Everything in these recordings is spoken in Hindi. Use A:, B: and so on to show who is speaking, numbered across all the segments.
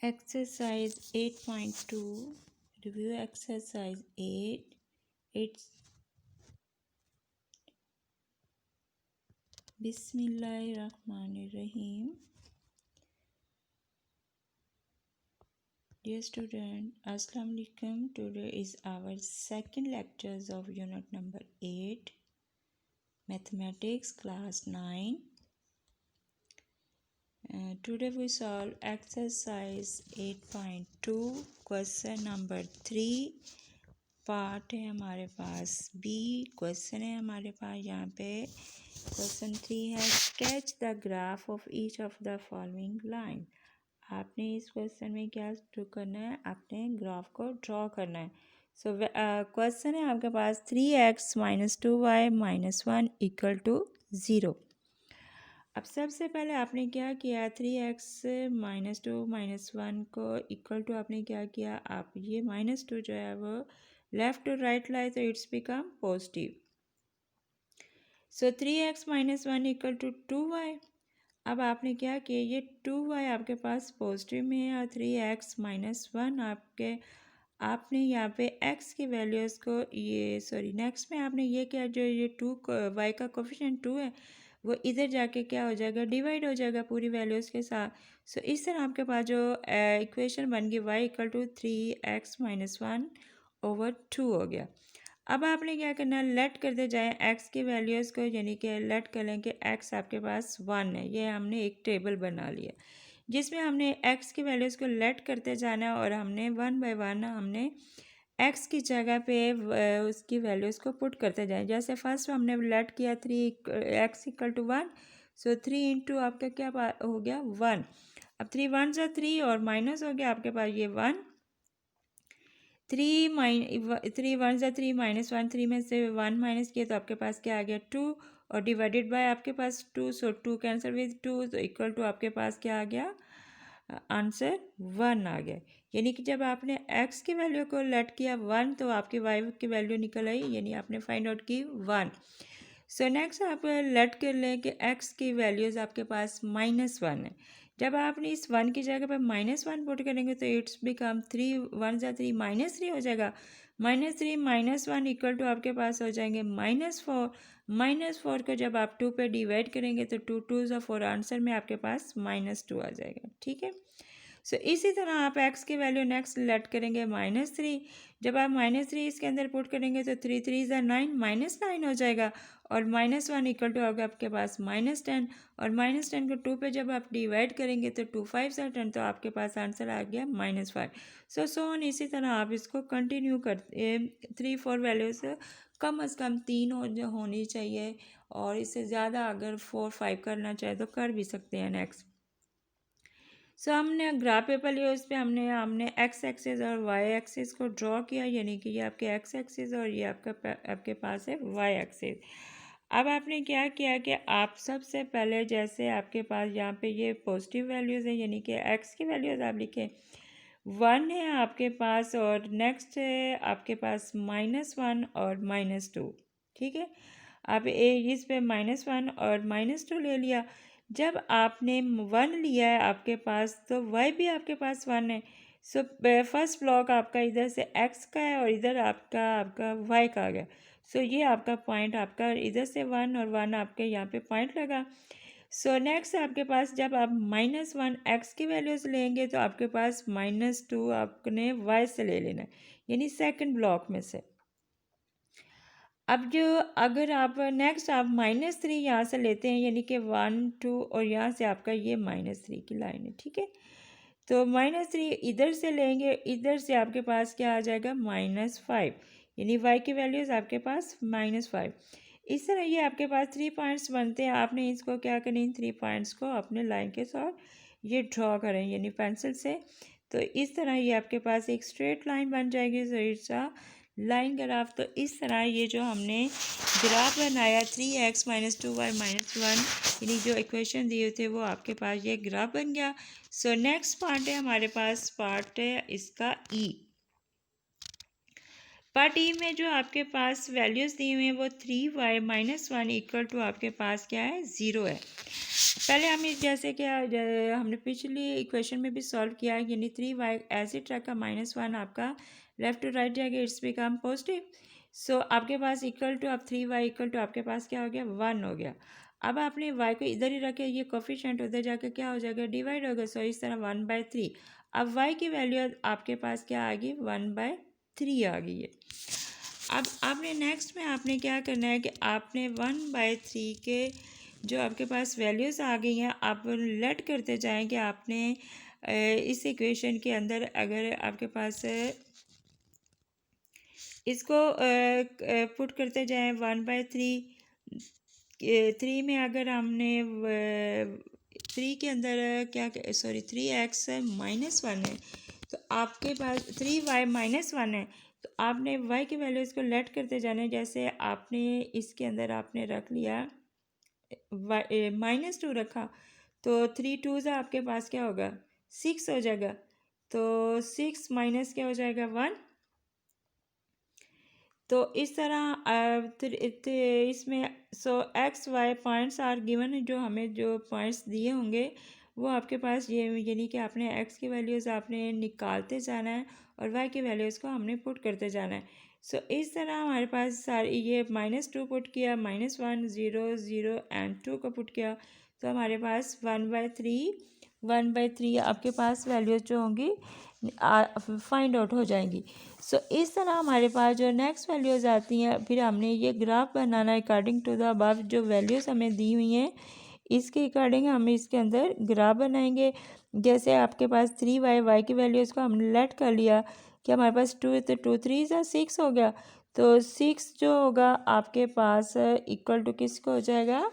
A: Exercise 8.2. Review exercise 8. It's Bismillahirrahmanirrahim. Dear student, Assalamu alaikum. Today is our second lectures of unit number 8, Mathematics, class 9. Today we solve exercise 8.2, question number 3. Part है हमारे पास बी, क्वेश्चन है हमारे पास यहाँ पे क्वेश्चन 3 है, sketch the graph of each of the following line. आपने इस क्वेश्चन में क्या करना है, आपने ग्राफ को ड्रॉ करना है। सो क्वेश्चन है आपके पास 3x - 2y - 1 इक्वल टू 0। अब सबसे पहले आपने क्या किया, 3x - 2 - 1 को इक्वल टू आपने क्या किया, आप ये -2 जो है वो लेफ्ट टू राइट लाए तो it's become positive. So 3x - 1 equal to 2y। अब आपने क्या किया, ये 2y आपके पास पॉजिटिव में है और 3x - 1 आपने यहाँ पे x की वैल्यूज़ को नेक्स्ट में आपने ये किया, जो ये 2y का कोफिशिएंट 2 है वो इधर जाके क्या हो जाएगा, डिवाइड हो जाएगा पूरी वैल्यूज़ के साथ। सो इस तरह आपके पास जो इक्वेशन बन गई y equal to 3x - 1 over 2 हो गया। अब आपने क्या करना है, लेट करते जाएं x की वैल्यूज़ को, यानी कि लेट कर लें कि x आपके पास 1 है। ये हमने एक टेबल बना लिया जिसमें हमने x की वैल्यूज़ को लेट करते जाना है और हमने 1 बाय 1 हमने x की जगह पे उसकी वैल्यूज़ को पुट करते जाएं। जैसे फर्स्ट हमने लेट किया 3x equal to 1, so 3 into आपका क्या हो गया 1। अब 3 1 सा 3 और माइनस हो गया आपके पास ये 1। 3 1 सा 3 -1, 3 में से 1 माइनस किया तो आपके पास क्या आ गया 2 और डिवाइडेड बाय आपके पास 2, सो 2 कैंसिल विद 2 तो इक्वल टू आपके पास क्या आ गया, आंसर 1 आ गया। यानी कि जब आपने x की वैल्यू को लेट किया 1 तो आपकी y की वैल्यू निकल आई, यानी आपने फाइंड आउट की 1। सो नेक्स्ट आप लेट कर लें कि x की वैल्यूज़ आपके पास -1 है। जब आपने इस 1 की जगह पर -1 पुट करेंगे तो इट्स बिकम 3 1 सा 3 -3 हो जाएगा। -3 - 1 इक्वल टू आपके पास हो जाएंगे -4। -4 को जब आप 2 पे डिवाइड करेंगे तो 2 2 सा 4, आंसर में आपके पास -2 आ जाएगा। ठीक है, सो इसी तरह आप x की वैल्यू नेक्स्ट लेट करेंगे -3। जब आप -3 इसके अंदर पुट करेंगे तो 3 3 ज़ा 9 -9 हो जाएगा और -1 इक्वल टू होगा आपके पास -10 और -10 को 2 पे जब आप डिवाइड करेंगे तो 2 5 ज़ा 10 तो आपके पास आंसर आ गया -5। सो ऑन इसी तरह आप इसको कंटिन्यू करते 3 4 वैल्यूज़ कम अज़ कम 3 होनी चाहिए और इससे ज़्यादा अगर 4 5 करना चाहे तो कर भी सकते हैं नेक्स्ट। सो हमने ग्राफ पेपर लिया, उस पर हमने एक्स एक्सिस और वाई एक्सिस को ड्रॉ किया, यानी कि ये आपके एक्स एक्सिस और ये आपके पास है वाई एक्सिस। अब आपने क्या किया कि आप सबसे पहले जैसे आपके पास यहाँ पे ये पॉजिटिव वैल्यूज़ है, यानी कि एक्स की वैल्यूज़ आप लिखें 1 है आपके पास और नेक्स्ट है आपके पास -1 और -2। ठीक है, आप इस पे -1 और -2 ले लिया। जब आपने 1 लिया है आपके पास तो y भी आपके पास 1 है। सो फर्स्ट ब्लॉक आपका इधर से x का है और इधर आपका y का आ गया। सो ये आपका पॉइंट आपका इधर से 1 और 1 आपके यहाँ पे पॉइंट लगा। सो नेक्स्ट आपके पास जब आप -1 x की वैल्यूज़ लेंगे तो आपके पास -2 आपने y से ले लेना है, यानी सेकंड ब्लॉक में से। अब जो अगर आप नेक्स्ट आप -3 यहाँ से लेते हैं, यानी कि 1 2 और यहाँ से आपका ये -3 की लाइन है। ठीक है, तो -3 इधर से लेंगे, इधर से आपके पास क्या आ जाएगा -5, यानी y की वैल्यूज़ आपके पास -5। इस तरह ये आपके पास 3 पॉइंट्स बनते हैं। आपने इसको क्या करें, इन 3 पॉइंट्स को अपने लाइन के साथ ये ड्रॉ करें, यानी पेंसिल से। तो इस तरह ये आपके पास एक स्ट्रेट लाइन बन जाएगी। So it's a line graph. तो इस तरह ये जो हमने ग्राफ बनाया 3x - 2y - 1, यानी जो इक्वेशन दिए थे वो आपके पास ये ग्राफ बन गया। सो नेक्स्ट पार्ट है हमारे पास, पार्ट है इसका ई। पार्ट ई में जो आपके पास वैल्यूज़ दी हुई हैं वो 3y - 1 इक्वल टू आपके पास क्या है 0 है। पहले हम जैसे कि हमने पिछली इक्वेशन में भी सॉल्व किया, यानी 3y एज इट रखा, -1 आपका लेफ्ट टू राइट जाएगा, इट्स बिकम पॉजिटिव। सो आपके पास इक्वल टू, अब 3y इक्वल टू आपके पास क्या हो गया, 1 हो गया। अब आपने y को इधर ही रखे, ये कोफिशिएंट उधर जाकर क्या हो जाएगा, डिवाइड होगा। सो इस तरह 1/3। अब y की वैल्यू आपके पास क्या आ गई, 1/3 आ गई है। अब आपने नेक्स्ट में आपने क्या करना है कि आपने 1/3 के जो आपके पास वैल्यूज़ आ गई हैं, आप लेट करते जाएं कि आपने इस इक्वेशन के अंदर अगर आपके पास इसको पुट करते जाएं 1/3, 3 में अगर हमने 3 के अंदर क्या, सॉरी 3x-1 है, तो आपके पास 3y-1 है, तो आपने y की वैल्यू इसको लेट करते जाना है। जैसे आपने इसके अंदर आपने रख लिया -2 रखा, तो 3 2 आपके पास क्या होगा, 6 हो जाएगा। तो 6 माइनस क्या हो जाएगा, 1। तो इस तरह इसमें X Y points are given, जो हमें जो पॉइंट्स दिए होंगे वो आपके पास ये, यानी कि आपने एक्स की वैल्यूज़ आपने निकालते जाना है और वाई की वैल्यूज़ को हमने पुट करते जाना है। सो इस तरह हमारे पास सारी ये -2 पुट किया, -1 0 0 एंड 2 को पुट किया, तो हमारे पास 1/3 आपके पास वैल्यूज़ जो होंगी फाइंड आउट हो जाएंगी। सो इस तरह हमारे पास जो नेक्स्ट वैल्यूज़ आती हैं, फिर हमने ये ग्राफ बनाना है अकॉर्डिंग टू द अबव जो वैल्यूज़ हमें दी हुई हैं, इसके अकॉर्डिंग हम इसके अंदर ग्राफ बनाएंगे। जैसे आपके पास 3y की वैल्यूज़ को हमने लेट कर लिया कि हमारे पास 2 तो 2 3 6 हो गया, तो 6 जो होगा आपके पास इक्वल टू किसको हो जाएगा,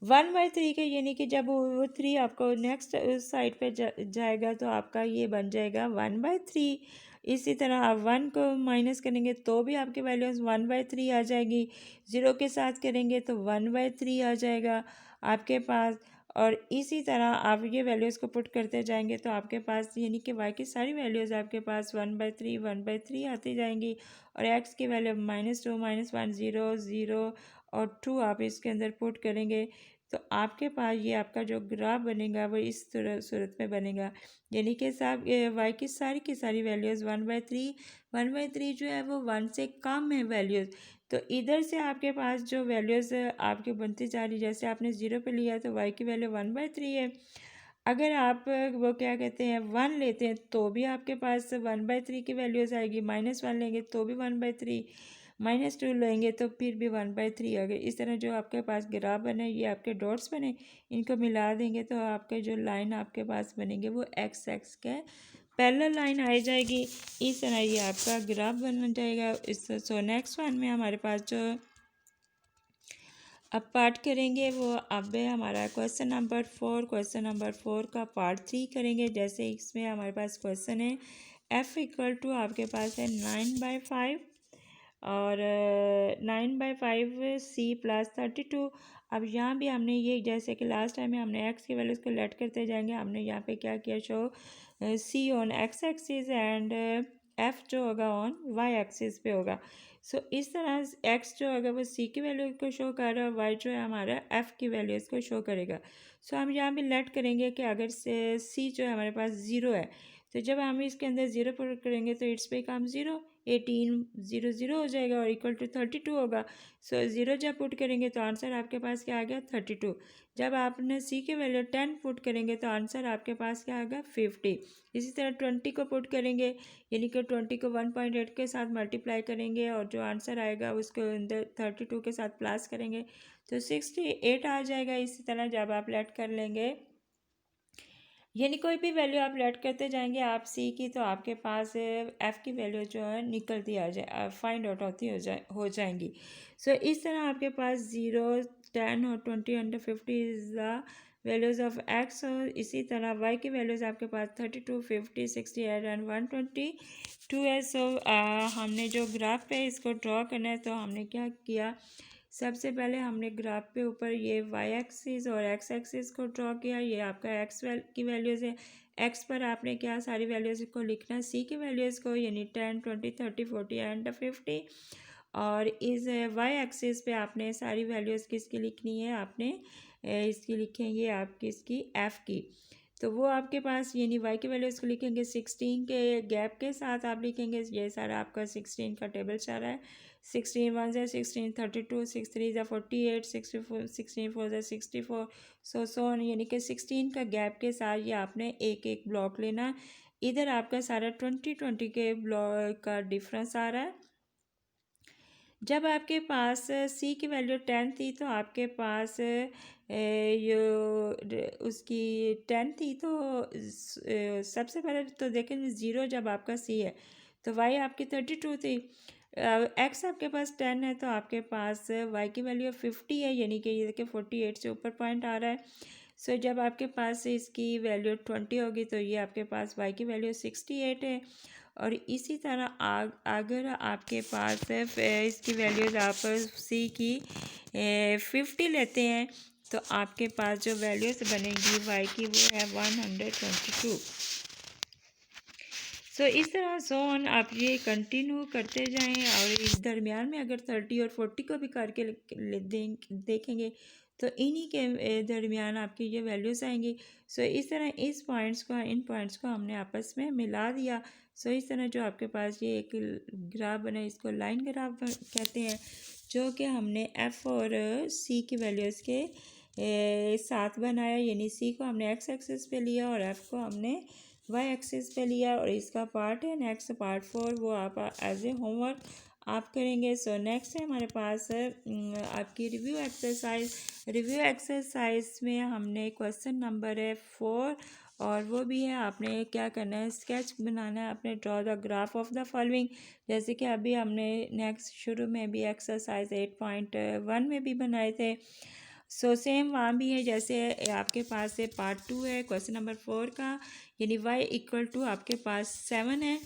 A: 1/3 के, यानी कि जब वो 3 आपको नेक्स्ट उस साइड पे जाएगा तो आपका ये बन जाएगा 1/3। इसी तरह आप 1 को माइनस करेंगे तो भी आपकी वैल्यूज़ 1/3 आ जाएगी, 0 के साथ करेंगे तो 1/3 आ जाएगा आपके पास। और इसी तरह आप ये वैल्यूज़ को पुट करते जाएंगे तो आपके पास, यानी कि y की सारी वैल्यूज़ आपके पास 1/3 आती जाएंगी, और x की वैल्यू -2 -1 0 0 और 2 आप इसके अंदर पुट करेंगे तो आपके पास ये आपका जो ग्राफ बनेगा वो इस सूरत में बनेगा, यानी कि साहब वाई की सारी वैल्यूज़ 1/3 जो है वो 1 से कम है वैल्यूज़। तो इधर से आपके पास जो वैल्यूज़ आपके बनती जा रही, जैसे आपने 0 पे लिया तो वाई की वैल्यू 1/3 है। अगर आप वो क्या कहते हैं 1 लेते हैं तो भी आपके पास 1/3 की वैल्यूज़ आएगी, -1 लेंगे तो भी 1/3, -2 लेंगे तो फिर भी 1/3 आ गए। इस तरह जो आपके पास ग्राफ बने, ये आपके डॉट्स बने, इनको मिला देंगे तो आपके जो लाइन आपके पास बनेंगे वो एक्स एक्स के पैरेलल लाइन आ जाएगी। इस तरह ये आपका ग्राफ बन जाएगा। इस सो नेक्स्ट वन में हमारे पास जो अब पार्ट करेंगे वो अब है हमारा क्वेश्चन नंबर 4। क्वेश्चन नंबर 4 का पार्ट 3 करेंगे। जैसे इसमें हमारे पास क्वेश्चन है f इक्वल टू आपके पास है 9/5 और 9/5 c + 32। अब यहाँ भी हमने ये जैसे कि लास्ट टाइम में हमने x की वैल्यूज़ को लेट करते जाएंगे, हमने यहाँ पे क्या किया, show c on x axis and f जो होगा ऑन y एक्सिस पे होगा। सो इस तरह x जो होगा वो c की वैल्यू को शो कर रहा है, y जो है हमारा f की वैल्यूज़ को शो करेगा। सो हम यहाँ भी लेट करेंगे कि अगर से c जो है हमारे पास 0 है, तो जब हम इसके अंदर 0 पुट करेंगे तो इट्स बिकम 0, 18 0 0 हो जाएगा और इक्वल टू 32 होगा। सो 0 जब पुट करेंगे तो आंसर आपके पास क्या आ गया, 32। जब आपने सी की वैल्यू 10 पुट करेंगे तो आंसर आपके पास क्या आ गया, 50। इसी तरह 20 को पुट करेंगे, यानी कि 20 को 1.8 के साथ मल्टीप्लाई करेंगे और जो आंसर आएगा उसको अंदर 32 के साथ प्लस करेंगे तो 68 आ जाएगा। इसी तरह जब आप लेट कर लेंगे, यानी कोई भी वैल्यू आप लेट करते जाएंगे आप सी की, तो आपके पास एफ़ की वैल्यू जो है निकलती आ जाए, फाइंड आउट होती हो जाएंगी। सो इस तरह आपके पास 0 10 और 20 under 50 is the values of x. और इसी तरह वाई की वैल्यूज़ आपके पास 32 50 68 एंड 122 है। सो हमने जो ग्राफ पे इसको ड्रॉ करना है, तो हमने क्या किया, सबसे पहले हमने ग्राफ पे ऊपर ये वाई एक्सिस और एक्स एक्सिस को ड्रॉ किया। ये आपका एक्स की वैल्यूज़ है, एक्स पर आपने क्या सारी वैल्यूज़ को लिखना है, सी की वैल्यूज़ को, यानी 10 20 30 40 एंड 50। और इस वाई एक्सिस पे आपने सारी वैल्यूज़ किसकी लिखनी है, आपने इसकी लिखेंगे आपकी इसकी एफ़ की, तो वो आपके पास यानी वाई की वैल्यू इसको लिखेंगे 16 के गैप के साथ आप लिखेंगे। ये सारा आपका 16 का टेबल चल रहा है। 16 1 ज़ा 16, 32, 6 3 ज़ा 48, 64, 16 4 ज़ा 64, सो ऑन, यानी कि 16 का गैप के साथ ये आपने एक एक ब्लॉक लेना है। इधर आपका सारा 20 के ब्लॉक का डिफरेंस आ रहा है। जब आपके पास सी की वैल्यू 10 थी तो आपके पास उसकी 10 थी, तो सबसे पहले तो देखें ज़ीरो जब आपका सी है तो वाई आपकी 32 थी। एक्स आपके पास 10 है तो आपके पास वाई की वैल्यू 50 है, यानी कि ये देखिए 48 से ऊपर पॉइंट आ रहा है। सो जब आपके पास इसकी वैल्यू 20 होगी तो ये आपके पास वाई की वैल्यू 68 है। और इसी तरह अगर आपके पास इसकी वैल्यूज़ आप सी की 50 लेते हैं तो आपके पास जो वैल्यूज़ बनेगी वाई की वो है 122। सो इस तरह सोन आप ये कंटिन्यू करते जाएं, और इस दरमियान में अगर 30 और 40 को भी करके देखेंगे तो इन्हीं के दरमियान आपकी ये वैल्यूज़ आएंगी। सो इस तरह इस पॉइंट्स को इन पॉइंट्स को हमने आपस में मिला दिया। सो इस तरह जो आपके पास ये एक ग्राफ बना इसको लाइन ग्राफ कहते हैं, जो कि हमने एफ़ और सी की वैल्यूज़ के साथ बनाया, यानी सी को हमने एक्स एक्सिस पे लिया और एफ़ को हमने वाई एक्सिस पे लिया, और इसका पार्ट है नेक्स्ट पार्ट 4, वो आप एज ए होमवर्क आप करेंगे। सो नेक्स्ट है हमारे पास आपकी रिव्यू एक्सरसाइज। रिव्यू एक्सरसाइज में हमने क्वेश्चन नंबर है 4, और वो भी है आपने क्या करना है, स्केच बनाना है, आपने draw the graph of the following. जैसे कि अभी हमने नेक्स्ट शुरू में भी एक्सरसाइज 8.1 में भी बनाए थे। सो सेम वहाँ भी है, जैसे आपके पास है पार्ट 2 है क्वेश्चन नंबर 4 का, यानी y इक्वल टू आपके पास 7 है।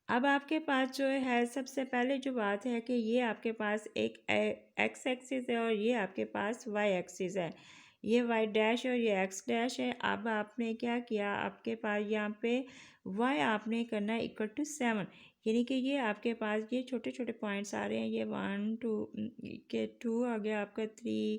A: अब आपके पास जो है सबसे पहले जो बात है कि ये आपके पास एक एक्स एक्सिस है और ये आपके पास वाई एक्सिस है, ये वाई डैश और ये एक्स डैश है। अब आपने क्या किया, आपके पास यहाँ पे वाई आपने करना है इक्वल टू 7, यानी कि ये आपके पास ये छोटे छोटे पॉइंट्स आ रहे हैं, ये 1 2 के 2 आ गया आपका 3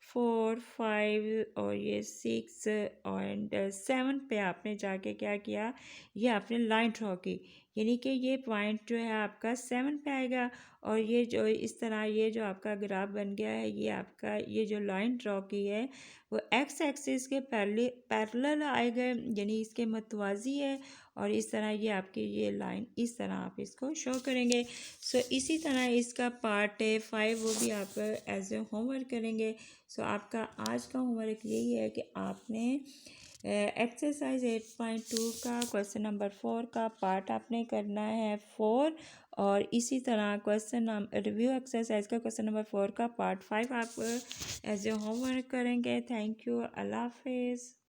A: 4 5 और ये 6 और 7 पे आपने जाके क्या किया, ये आपने लाइन ड्रॉ की, यानी कि ये पॉइंट जो है आपका 7 पे आएगा। और ये जो इस तरह ये जो आपका ग्राफ बन गया है, ये आपका ये जो लाइन ड्रॉ की है वो एक्स एक्सिस के पैरेलल आएगा, यानी इसके मतवाजी है। और इस तरह ये आपकी ये लाइन इस तरह आप इसको शो करेंगे। सो इसी तरह इसका पार्ट 5 वो भी आप एज ए होमवर्क करेंगे। सो आपका आज का होमवर्क यही है कि आपने एक्सरसाइज 8.2 का क्वेश्चन नंबर 4 का पार्ट आपने करना है 4, और इसी तरह क्वेश्चन रिव्यू एक्सरसाइज का क्वेश्चन नंबर 4 का पार्ट 5 आप एज ए होमवर्क करेंगे। थैंक यू, अल्लाह हाफिज़।